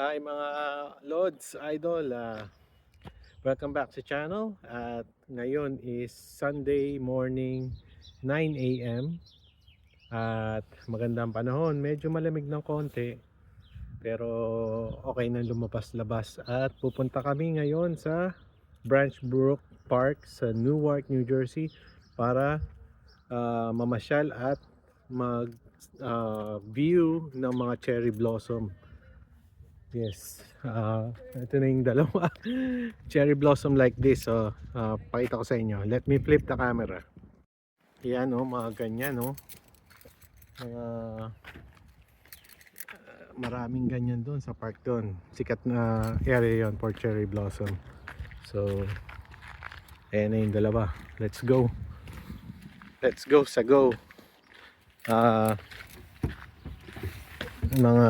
Hi mga Lods, Idol, welcome back sa channel. At ngayon is Sunday morning 9 a.m. At magandang panahon, medyo malamig ng konti pero okay na lumabas-labas. At pupunta kami ngayon sa Branch Brook Park sa Newark, New Jersey para mamasyal at mag view ng mga cherry blossom. Yes, ito na yung dalawa cherry blossom like this. So, pakita ko sa inyo. Let me flip the camera. Yan oh, mga ganyan oh. Maraming ganyan doon sa park doon. Sikat na area yon for cherry blossom. So, ayan na yung dalawa. Let's go. Let's go sa go. Mga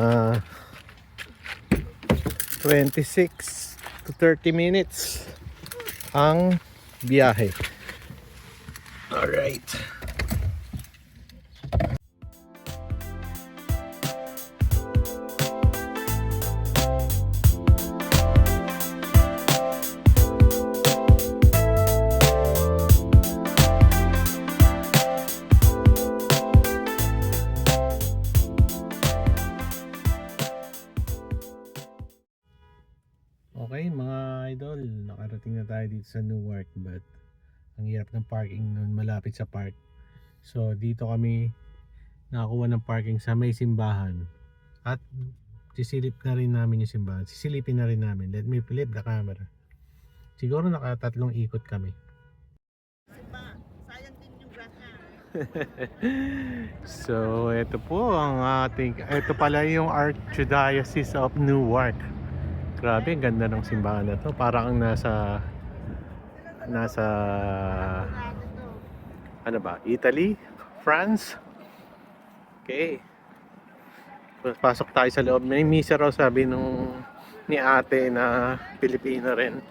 26 to 30 minutes ang biyahe. Alright. Okay mga idol, nakarating na tayo dito sa Newark, but ang hirap ng parking nun malapit sa park. So dito kami nakakuha ng parking sa may simbahan. At sisilip na rin namin yung simbahan. Sisilipin na rin namin. Let me flip the camera. Siguro nakatatlong ikot kami. Sayang din yung gas niya. So ito po ang ating, ito pala yung Archdiocese of Newark. Grabe, ang ganda ng simbahan na to. Parang nasa ano ba? Italy? France? Okay. Pasok tayo sa loob. May misa raw, sabi ni ate na Pilipino rin.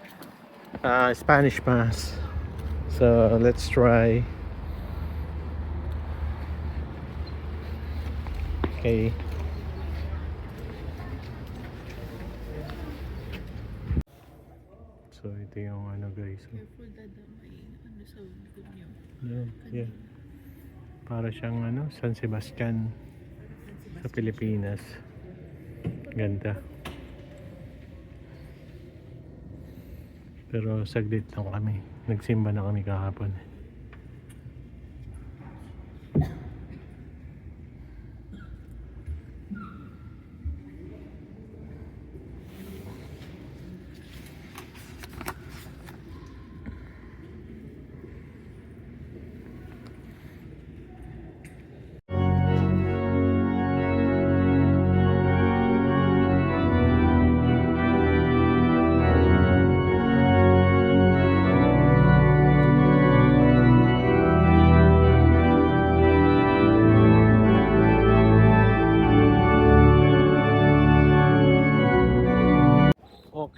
Spanish mass. So, let's try. Okay. So ito yung ano guys. Careful dada, may ano sa likod niyo. Yeah. Para siyang ano, San Sebastian sa Pilipinas. Ganda. Pero saglit lang kami. Nagsimba na kami kahapon.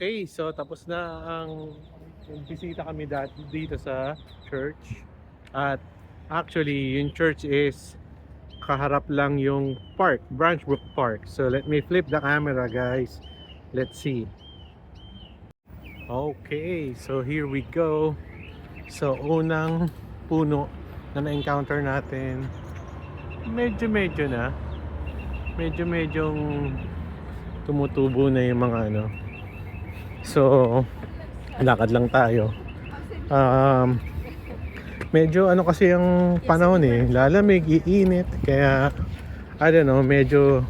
Okay, so tapos na ang bisita kami dito sa church. At actually, yung church is kaharap lang yung park, Branch Brook Park. So let me flip the camera guys. Let's see. Okay, so here we go. So unang puno na na-encounter natin, medyo na. Medyong tumutubo na yung mga ano. So lakad lang tayo. Medyo ano kasi yung panahon lalamig, iinit, kaya I don't know, medyo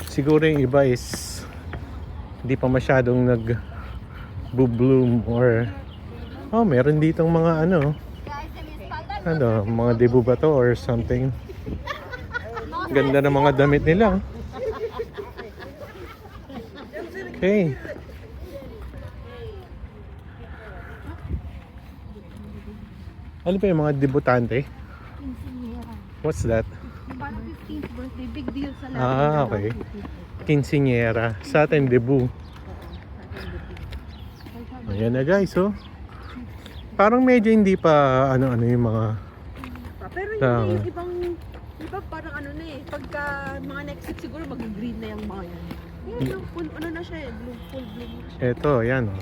siguro yung iba is hindi pa masyadong nag-bloom or meron ditong mga mga debo ba to or something. Ganda ng mga damit nila. Okay. Ano pa yung mga debutante? Quinceañera. What's that? Parang 15th birthday, big deal sa lahat. Okay. Quinceañera. Sa atin, debut. Ayan na guys, oh. Parang medyo hindi pa ano-ano yung mga... Pero yung ibang, iba parang ano na pagka mga next week siguro mag-green na yung mga yan. Yan, yung full, ano na siya eh, bloom, full bloom na siya. Ito, yan oh.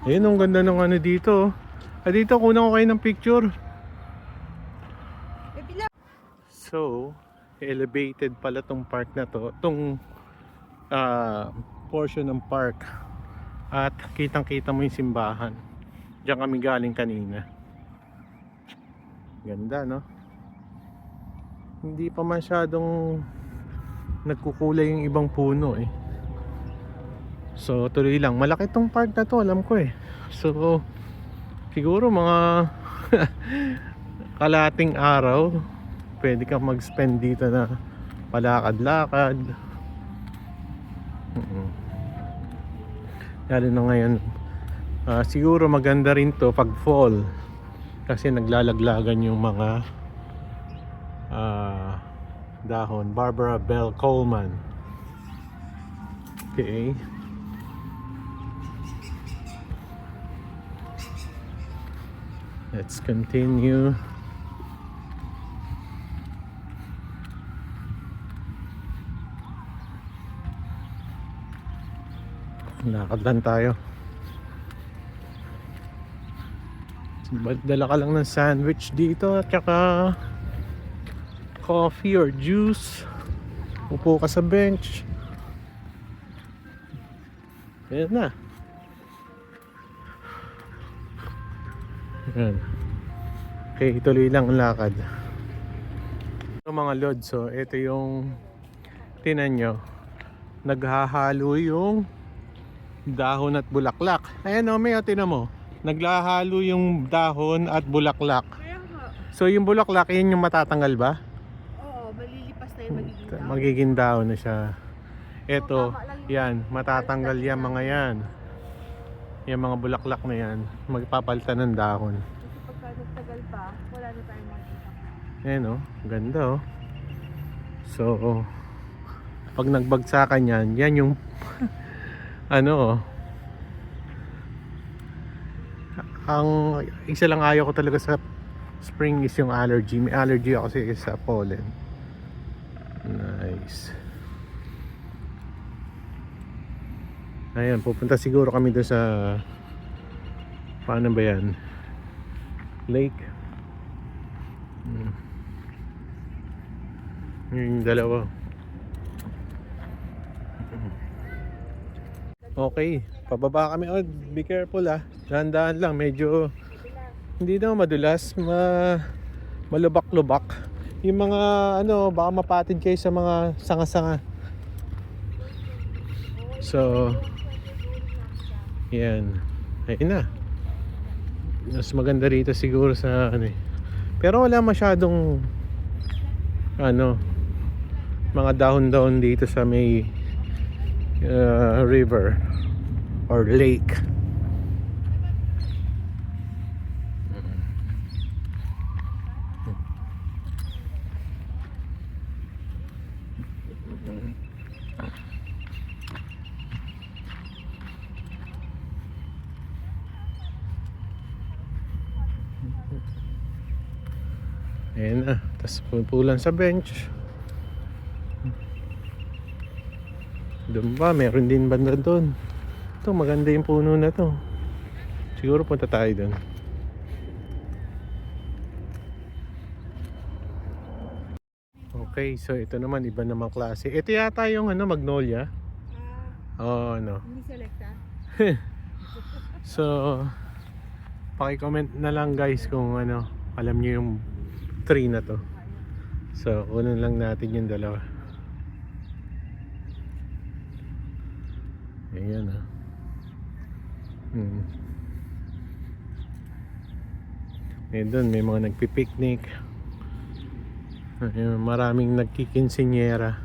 Ayun, ang ganda ng ano dito. Dito, kunan ko kayo ng picture. So, elevated pala tong park na to. Itong portion ng park. At kitang-kita mo yung simbahan. Diyan kami galing kanina. Ganda, no? Hindi pa masyadong nagkukulay yung ibang puno eh. So, tuloy lang. Malaki tong park na to, alam ko eh. So, siguro mga kalating araw pwede kang mag-spend dito na palakad-lakad. Lalo na ngayon, siguro maganda rin to pag fall kasi naglalaglagan yung mga dahon. Barbara Bell Coleman. Okay. Let's continue. Lakad lang tayo. Dala ka lang ng sandwich dito at saka coffee or juice. Upo ka sa bench. Ayan na. Ayan. Okay, ituloy lang ang lakad. Ito mga lods, so ito yung tinan nyo. Naghahalo yung dahon at bulaklak. Ayan o, may tinan mo. Naghahalo yung dahon at bulaklak. Kaya nga. So yung bulaklak, yun yung matatanggal ba? Oo, malilipas na yung magiging dahon. Magiging dahon na siya. Ito, yan, matatanggal yan mga yan. Yung mga bulaklak na yan, magpapalitan ng dahon. Kasi pagka nagtagal pa, wala na tayong makikita. Ayan o, ganda o. So, pag nagbagsakan yan, yan yung ano, ang isa lang ayaw ko talaga sa spring is yung allergy. May allergy ako kasi sa pollen. Nice. Ayan, pupunta siguro kami doon sa paano ba yan? Lake. Yung dalawa. Okay, pababa kami. Oh, be careful ah. Dahan-dahan lang, medyo hindi na madulas, malubak-lubak. Yung mga ano, baka mapatid kayo sa mga sanga-sanga. So, yan. Ayun na. Mas maganda rito siguro sa ano eh. Pero wala masyadong ano, mga dahon-dahon dito sa may river or lake. Ayan na, tapos pupulan sa bench. Doon ba, meron din banda doon. Ito, maganda yung puno na to. Siguro punta tayo doon. Okay, so ito naman, iba namang klase. Ito yata yung ano, magnolia. Oh, ano. Hindi selecta? So, paki-comment na lang guys kung ano, alam niyo yung tree na to. So, kunin lang natin yung dalawa. Ayan ah. Ayan doon, may mga nagpipiknik. Ayan, maraming nagkikinsinyera.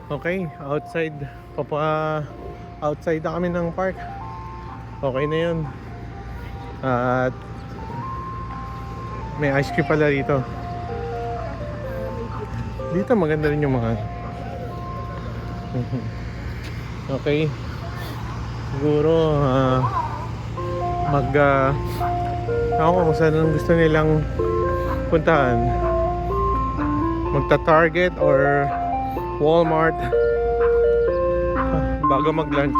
Okay, outside na kami ng park. Okay na yun. At may ice cream pala dito. Dito maganda rin yung mga okay. Siguro ako kung saan ang gusto nilang puntahan. Magta-Target or Walmart bago mag-lunch.